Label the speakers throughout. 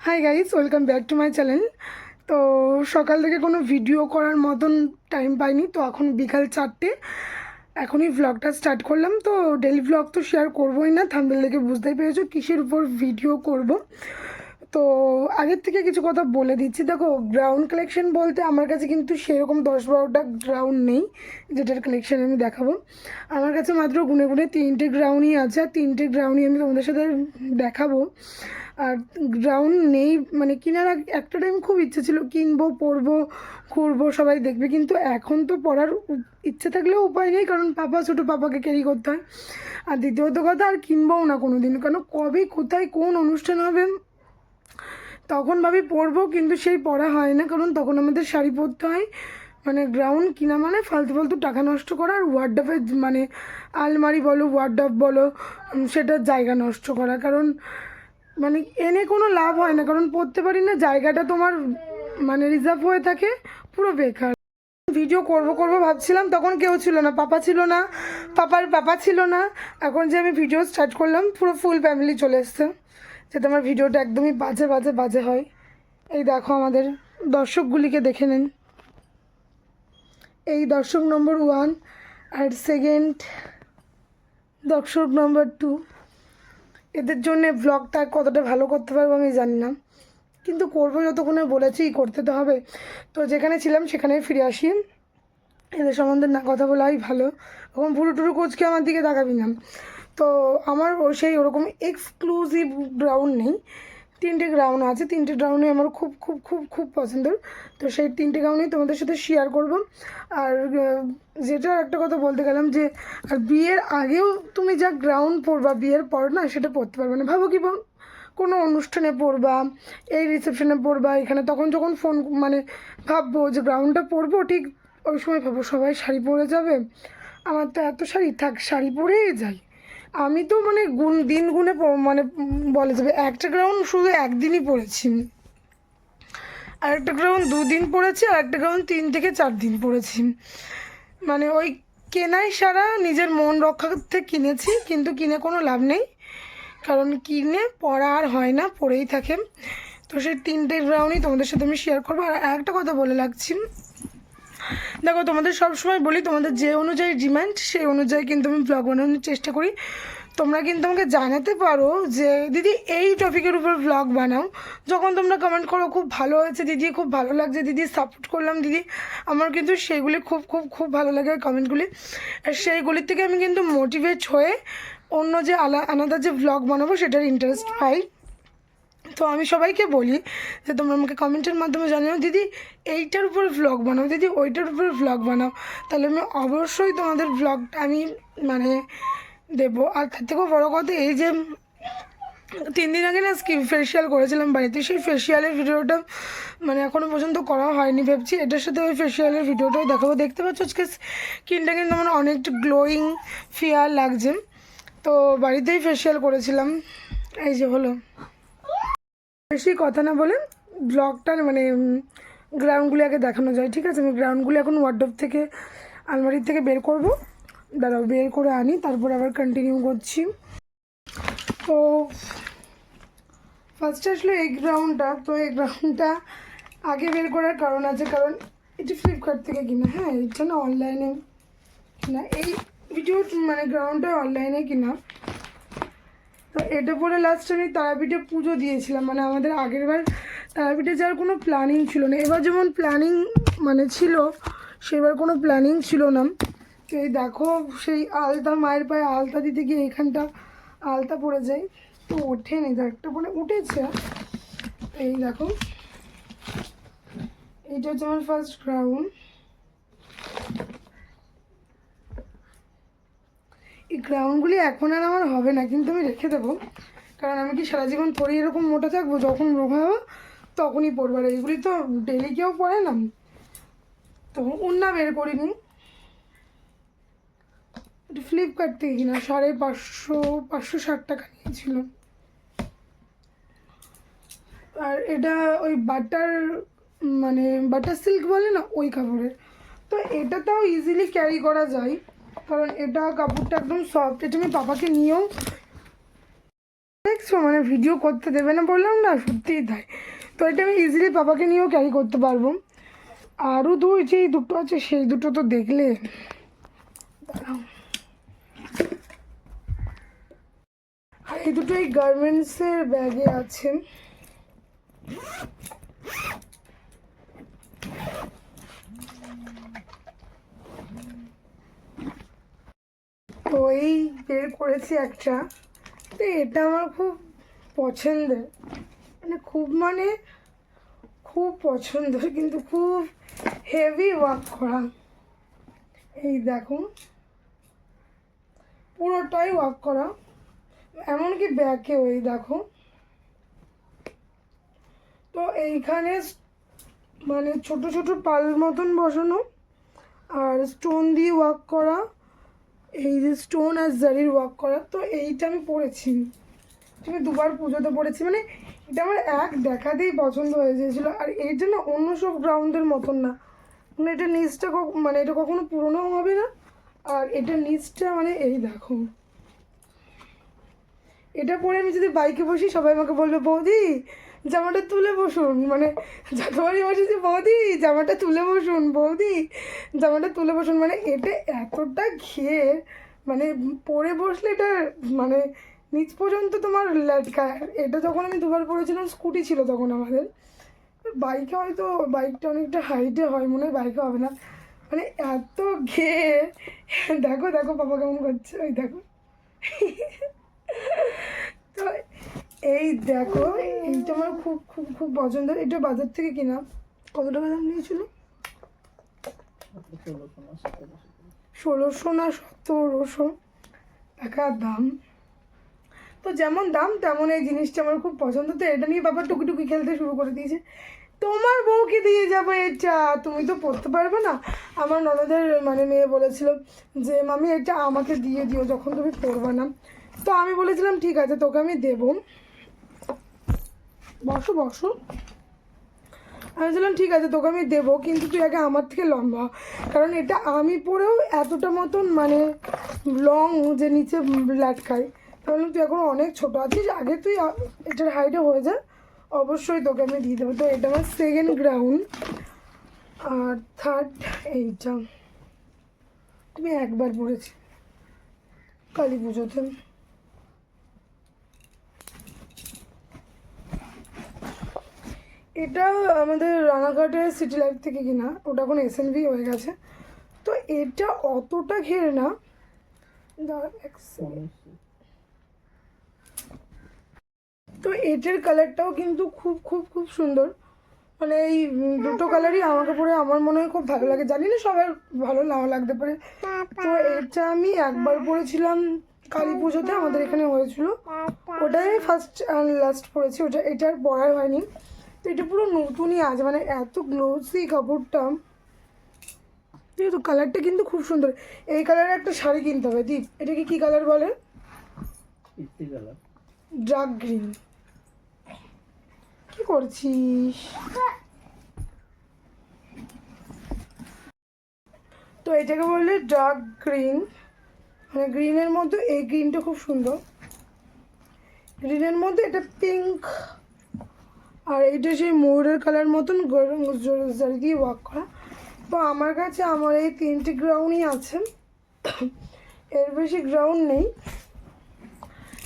Speaker 1: Hi guys, welcome back to my channel. তো সকাল থেকে কোনো ভিডিও করার মতন টাইম পাইনি, তো এখন বিকাল 4টে। এখনই ভ্লগটা স্টার্ট করলাম। তো ডেলি ভ্লগ তো শেয়ার করবোই না, থাম্বনেল দেখে বুঝতেই পেরেছো কিসের উপর ভিডিও করব। তো আগের থেকে কিছু কথা বলে দিচ্ছি। দেখো, গ্রাউন্ড কালেকশন বলতে আমার কাছে কিন্তু সেরকম 10-12টা গ্রাউন্ড নেই যেটার কালেকশন আমি দেখাবো। আমার কাছে মাত্র গুনে গুনে 3টে গ্রাউন্ডই আছে, আর 3টে গ্রাউন্ডই আমি তোমাদের সাথে দেখাবো। আর গ্রাউন্ড নেই মানে কেনার একটা টাইম খুব ইচ্ছে ছিল, কিনবো, পরবো, ঘুরবো, সবাই দেখবে, কিন্তু এখন তো পড়ার ইচ্ছে থাকলেও উপায় নেই, কারণ পাপা ছোটো পাপাকে ক্যারি করতে হয়। আর দ্বিতীয়ত কথা, আর কিনবোও না কোনো দিন, কারণ কবে কোথায় কোন অনুষ্ঠান হবে তখন ভাবি পরবো, কিন্তু সেই পরা হয় না, কারণ তখন আমাদের শাড়ি পরতে হয়। মানে গ্রাউন্ড কিনা মানে ফালতু ফালতু টাকা নষ্ট করা, আর ওয়ার্ডরোবের মানে আলমারি বলো, ওয়ার্ডরোব বলো, সেটার জায়গা নষ্ট করা, কারণ মানে এনে কোনো লাভ হয় না, কারণ পড়তে পারি না, জায়গাটা তোমার মানে রিজার্ভ হয়ে থাকে, পুরো বেকার। ভিডিও করব করব ভাবছিলাম, তখন কেউ ছিল না, পাপা ছিল না, পাপার পাপা ছিল না। এখন যে আমি ভিডিও স্টার্ট করলাম, পুরো ফুল ফ্যামিলি চলে এসছে, যাতে আমার ভিডিওটা একদমই বাজে বাজে বাজে হয়। এই দেখো আমাদের দর্শকগুলিকে দেখে নিন। এই দর্শক নম্বর 1, আর সেকেন্ড দর্শক নম্বর 2। এদের জন্যে ব্লগটা কতটা ভালো করতে পারবো আমি জানি না, কিন্তু করবো, যতক্ষণে বলেছি করতে তো হবে। তো যেখানে ছিলাম সেখানেই ফিরে আসি। এদের সম্বন্ধে না কথা বলাই ভালো, ওরকম ভুরু টুরু কোচকে আমার দিকে তাকাবি না। তো আমার সেই ওরকম এক্সক্লুসিভ গ্রাউন্ড নেই, 3টে গ্রাউন্ড আছে, 3টে গ্রাউন্ডে আমার খুব খুব খুব খুব পছন্দের। তো সেই 3টে গ্রাউন্ডই তোমাদের সাথে শেয়ার করব। আর যেটা একটা কথা বলতে গেলাম যে, আর বিয়ের আগেও তুমি যা গ্রাউন্ড পরবা, বিয়ের পর না সেটা পরতে পারবে না। ভাবো কি কোনো অনুষ্ঠানে পরবা, এই রিসেপশনে পরবা, এখানে তখন যখন ফোন মানে ভাববো যে গ্রাউন্ডটা পরবো, ঠিক ওই সময় ভাবো সবাই শাড়ি পরে যাবে, আমার তো এত শাড়ি, থাক শাড়ি পরেই যাই। আমি তো মানে দিন গুনে মানে বলা যাবে একটা গ্রাউন্ড শুধু একদিনই পরেছি, আর একটা গ্রাউন্ড 2 দিন পরেছি, আর একটা গ্রাউন্ড 3 থেকে 4 দিন পরেছি। মানে ওই কেনাই সারা, নিজের মন রক্ষার্থে কিনেছি, কিন্তু কিনে কোনো লাভ নেই, কারণ কিনে পরা আর হয় না, পরেই থাকে। তো সেই 3টে গ্রাউন্ডই তোমাদের সাথে আমি শেয়ার করবো। আর একটা কথা বলে রাখছি, দেখো তোমাদের সব সময় বলি, তোমাদের যে অনুযায়ী ডিমান্ড সেই অনুযায়ী কিন্তু আমি ব্লগ বানানোর চেষ্টা করি। তোমরা কিন্তু আমাকে জানাতে পারো যে দিদি এই টপিকের উপর ব্লগ বানাও। যখন তোমরা কমেন্ট করো খুব ভালো হয়েছে দিদি, খুব ভালো লাগছে দিদি, সাপোর্ট করলাম দিদি, আমার কিন্তু সেইগুলি খুব খুব খুব ভালো লাগে কমেন্টগুলি। আর সেইগুলির থেকে আমি কিন্তু মোটিভেট হয়ে অন্য যে আলাদা যে ব্লগ বানাবো সেটার ইন্টারেস্ট পাই। তো আমি সবাইকে বলি যে তোমরা আমাকে কমেন্টের মাধ্যমে জানিও দিদি এইটার উপর ভ্লগ বানাও, দিদি ওইটার উপর ভ্লগ বানাও, তাহলে আমি অবশ্যই তোমাদের ভ্লগটা আমি মানে দেবো। আর তার থেকেও বড়ো কথা, এই যে 3 দিন আগে না স্কিন ফেসিয়াল করেছিলাম বাড়িতে, সেই ফেসিয়ালের ভিডিওটা মানে এখনও পর্যন্ত করা হয়নি, ভাবছি এটার সাথে ওই ফেসিয়ালের ভিডিওটাও দেখাবো। দেখতে পাচ্ছ আজকে স্কিনটা কিন্তু আমার অনেকটা গ্লোয়িং ফেয়ার লাগছে। তো বাড়িতেই ফেসিয়াল করেছিলাম, এই যে হলো। বেশি কথা না বলে ব্লগটা মানে গ্রাউন্ডগুলি আগে দেখানো যায়, ঠিক আছে? আমি গ্রাউন্ডগুলি এখন ওয়ার্ডরোব থেকে, আলমারির থেকে বের করব, দাঁড়াও বের করে আনি, তারপর আবার কন্টিনিউ করছি। তো ফার্স্টে আসলে এই গ্রাউন্ডটা, তো এই গ্রাউন্ডটা আগে বের করার কারণ আছে, কারণ এটি ফ্লিপকার্ট থেকে কিনা, হ্যাঁ এটা না অনলাইনে কিনা, এই ভিডিও মানে গ্রাউন্ডটা অনলাইনে কিনা। তো এটা পরে লাস্ট আমি তারাপীঠে পুজো দিয়েছিলাম, মানে আমাদের আগের বার তারাপীঠে যাওয়ার কোনো প্ল্যানিং ছিল না, এবার যেমন প্ল্যানিং মানে ছিল, সেবার কোনো প্ল্যানিং ছিল না। তো এই দেখো সেই আলতা, মায়ের পায়ে আলতা দিতে গিয়ে এখানটা আলতা পড়ে যায়, তো ওঠেনি, একটা পরে উঠেছে। এই দেখো এইটা হচ্ছে আমার ফার্স্ট গ্রাউন্ড। এই গ্রাউন্ডগুলি এখন আর আমার হবে না, কিন্তু আমি রেখে দেবো, কারণ আমি কি সারা জীবন পরে এরকম মোটা থাকবো? যখন রোগা হবো তখনই পরবো, আর এইগুলি তো ডেলি কেউ পরে না। তো উন্না বের করিনি, এটা ফ্লিপকার্ট থেকে কিনা, 550-560 টাকা নিয়েছিল। আর এটা ওই বাটার মানে বাটার সিল্ক বলে না, ওই কাপড়ের। তো এটা তাও ইজিলি ক্যারি করা যায়, কারণ এটা কাপড়টা একদম সফট। এটা আমি পাপাকে নিয়েও দেখছো, মানে ভিডিও করতে দেবে না বললাম না, সত্যিই তাই। তো এটা আমি ইজিলি পাপাকে নিয়েও ক্যারি করতে পারবো। আরও যেই দুটো আছে সেই দুটো তো দেখলে, দাঁড়াও, আর এই দুটো এই গার্মেন্টসের ব্যাগে আছে। তো এই বের করেছি একটা, তো এটা আমার খুব পছন্দের, মানে খুব পছন্দের, কিন্তু খুব হেভি ওয়ার্ক করা। এই দেখো, পুরোটাই ওয়ার্ক করা, এমনকি ব্যাকেও এই দেখো। তো এইখানে মানে ছোট ছোট পাল মতন বসানো, আর স্টোন দিয়ে ওয়ার্ক করা, এই যে স্টোন আর জারির ওয়ার্ক করা। তো এইটা আমি পরেছি, আমি দুবার পুজোতে পরেছি, মানে এটা আমার এক দেখাতেই পছন্দ হয়ে গিয়েছিলো। আর এইটা না অন্য সব গ্রাউন্ডের মতন না, মানে এটা নিচটা মানে এটা কখনো পুরোনোও হবে না। আর এটা নিচটা মানে এই দেখো, এটা পরে আমি যদি বাইকে বসি সবাই আমাকে বলবে বৌদি জামাটা তুলে বসুন, মানে যতবারই বসেছি বৌদি জামাটা তুলে বসুন, বৌদি জামাটা তুলে বসুন। মানে এটা এতটা ঘের, মানে পরে বসলে এটা মানে নিচ পর্যন্ত তোমার লটকায়। এটা যখন আমি দুবার পরেছিলাম, স্কুটি ছিল তখন আমাদের, বাইকে হয়তো বাইকটা অনেকটা হাইটে হয়, মনে হয় বাইকে হবে না, মানে এত ঘের। দেখো দেখো পাপা কেমন করছে, ওই দেখো। তো এই দেখো, এইটা আমার খুব খুব খুব পছন্দের। এটা বাজার থেকে কিনা, কত টাকা দাম নিয়েছিল, 1600 না 1700 টাকা দাম। তো যেমন দাম তেমন এই জিনিসটা আমার খুব পছন্দ। তো এটা নিয়ে বাবা টুকি খেলতে শুরু করে দিয়েছে, তোমার বউকে দিয়ে যাবো এটা, তুমি তো পড়তে পারবে না। আমার ননদের মানে মেয়ে বলেছিল যে মামি এটা আমাকে দিয়ে দিও যখন তুমি পড়বে না। তো আমি বলেছিলাম ঠিক আছে তোকে আমি দেবো, বসো বসো। আমি বললাম ঠিক আছে তোকে আমি দেবো, কিন্তু তুই আগে আমার থেকে লম্বা, কারণ এটা আমি পরেও এতটা মতন মানে লং যে নিচে লাটকাই। তাহলে তুই এখন অনেক ছোটো আছিস, আগে তুই এটার হাইটে হয়ে যা, অবশ্যই তোকে আমি দিয়ে দেবো। তো এটা আমার সেকেন্ড গ্রাউন্ড। আর থার্ড এইটা তুমি একবার পড়েছি কালী পুজোতে। এটা আমাদের রানাঘাটের সিটি লাইফ থেকে কিনা, ওটা এখন SNV হয়ে গেছে। তো এটা অতটা ঘের না, তো এটার কালারটাও কিন্তু খুব খুব খুব সুন্দর, মানে এই দুটো কালারই আমাকে পরে আমার মনে হয় খুব ভালো লাগে, জানি না সবার ভালো নাও লাগতে পারে। তো এটা আমি একবার পরেছিলাম কালী পুজোতে, আমাদের এখানে হয়েছিল, ওটাই আমি ফার্স্ট অ্যান্ড লাস্ট পরেছি, ওটা এটার পরাই হয়নি। তো এটা পুরো নতুনই আছে, মানে এত গ্লোসি কাপড়টা, তো কালারটা কিন্তু খুব সুন্দর। এই কালারের একটা শাড়ি কিনতে হবে দীপ, এটাকে কি কালার বলে, ডার্ক গ্রিন। কি করছিস, তো এটাকে বললে ডার্ক গ্রিন, মানে গ্রিনের মধ্যে এই গ্রিনটা খুব সুন্দর, গ্রিনের মধ্যে এটা পিঙ্ক, আর এইটা সেই ময়ূরের কালার মতন জারি দিয়ে ওয়ার্ক করা। তো আমার কাছে আমার এই 3টে গ্রাউন্ডই আছে, এর বেশি গ্রাউন্ড নেই।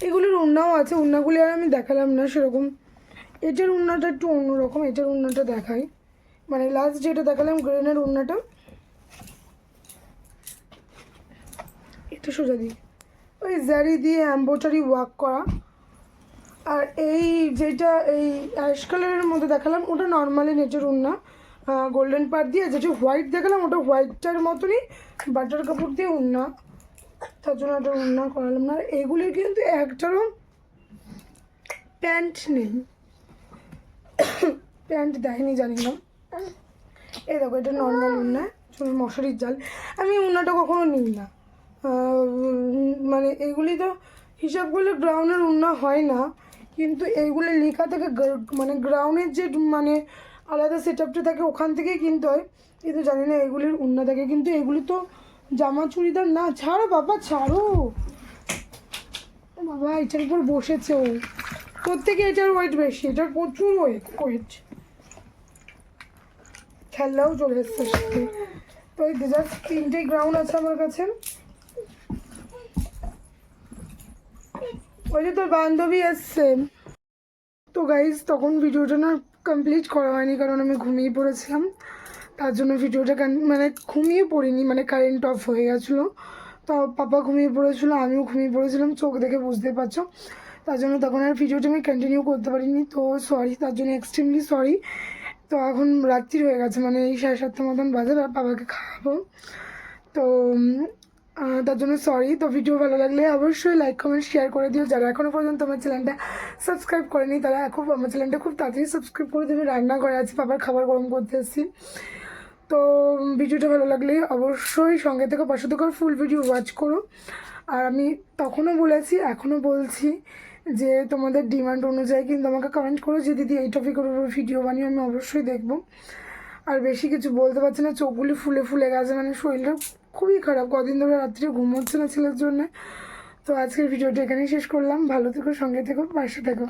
Speaker 1: এগুলির উন্নাও আছে, উন্নাগুলি আর আমি দেখালাম না সেরকম। এটার উন্নাটা একটু অন্যরকম, এটার উন্নাটা দেখাই, মানে লাস্ট যেটা দেখালাম গ্রিনের উন্নাটা, এটা সোজা দিয়ে ওই জারি দিয়ে এম্ব্রয়ডারি ওয়ার্ক করা। আর এই যেটা এই অ্যাশ কালারের মধ্যে দেখালাম ওটা নর্মালি নেটের উন্না, গোল্ডেন পাড় দিয়ে। যেটা হোয়াইট দেখালাম ওটা হোয়াইটটার মতনই বাটার কাপড় দিয়ে উন্না, তার জন্য ওটা উন্না করালাম না। আর এগুলির কিন্তু একটারও প্যান্ট নেই, প্যান্ট দেয়নি জানি না। এই দেখো এটা নর্মাল উন্না, মশারির জাল। আমি উন্নাটা কখনো নিই না, মানে এইগুলি তো হিসাব করলে গ্রাউন্ডের উন্না হয় না, কিন্তু এইগুলো লেখা থাকে মানে গ্রাউন্ডের যে মানে আলাদা সেট আপটা থাকে ওখান থেকেই কিনতে হয়, কিন্তু জানি না এগুলির উন্না থাকে। কিন্তু এগুলি তো জামা চুড়িদার না, ছাড়ো বাবা ছাড়ো, বাবা এটার উপর বসেছে ও, প্রত্যেকে এটার ওয়েট বেশি, এটার প্রচুর ওয়েট। খেলনাও চলে এসছে সাথে। তো এই জাস্ট 3টে গ্রাউন্ড আছে আমার কাছে। ওই যে তোর বান্ধবী এসছে। তো গাইজ তখন ভিডিওটা না কমপ্লিট করা হয়নি, কারণ আমি ঘুমিয়ে পড়েছিলাম। তার জন্য ভিডিওটা মানে ঘুমিয়ে পড়িনি, মানে কারেন্ট অফ হয়ে গেছিলো। তো পাপা ঘুমিয়ে পড়েছিল, আমিও ঘুমিয়ে পড়েছিলাম, চোখ দেখে বুঝতে পারছো। তার জন্য তখন আর ভিডিওটা আমি কন্টিনিউ করতে পারিনি। তো সরি, তার জন্য এক্সট্রিমলি সরি। তো এখন রাত্রি হয়ে গেছে, মানে এই 7:30 মতন বাজে, বাবাকে খাওয়াবো। তো তার জন্য সরি। তো ভিডিও ভালো লাগলে অবশ্যই লাইক কমেন্ট শেয়ার করে দিও। যারা এখনও পর্যন্ত আমার চ্যানেলটা সাবস্ক্রাইব করেনি তারা এখন আমার চ্যানেলটা খুব তাড়াতাড়ি সাবস্ক্রাইব করে দেবে। রান্না করে আছি, বাবার খাবার গরম করতে এসেছি। তো ভিডিওটা ভালো লাগলে অবশ্যই সঙ্গে থেকে পাশে থেকে ফুল ভিডিও ওয়াচ করো। আর আমি তখনও বলেছি, এখনও বলছি যে তোমাদের ডিমান্ড অনুযায়ী কিন্তু আমাকে কমেন্ট করো যে দিদি এই টপিকের উপর ভিডিও বানিয়ে, আমি অবশ্যই দেখবো। আর বেশি কিছু বলতে পারছি না, চোখগুলি ফুলে ফুলে গেছে, মানে শরীরটা খুবই খারাপ, কদিন ধরে রাত্রে ঘুম হচ্ছে না ছেলের জন্য। তো আজকের ভিডিওটা এখানেই শেষ করলাম। ভালো থেকো, সঙ্গে থেকো, পাশে থেকো।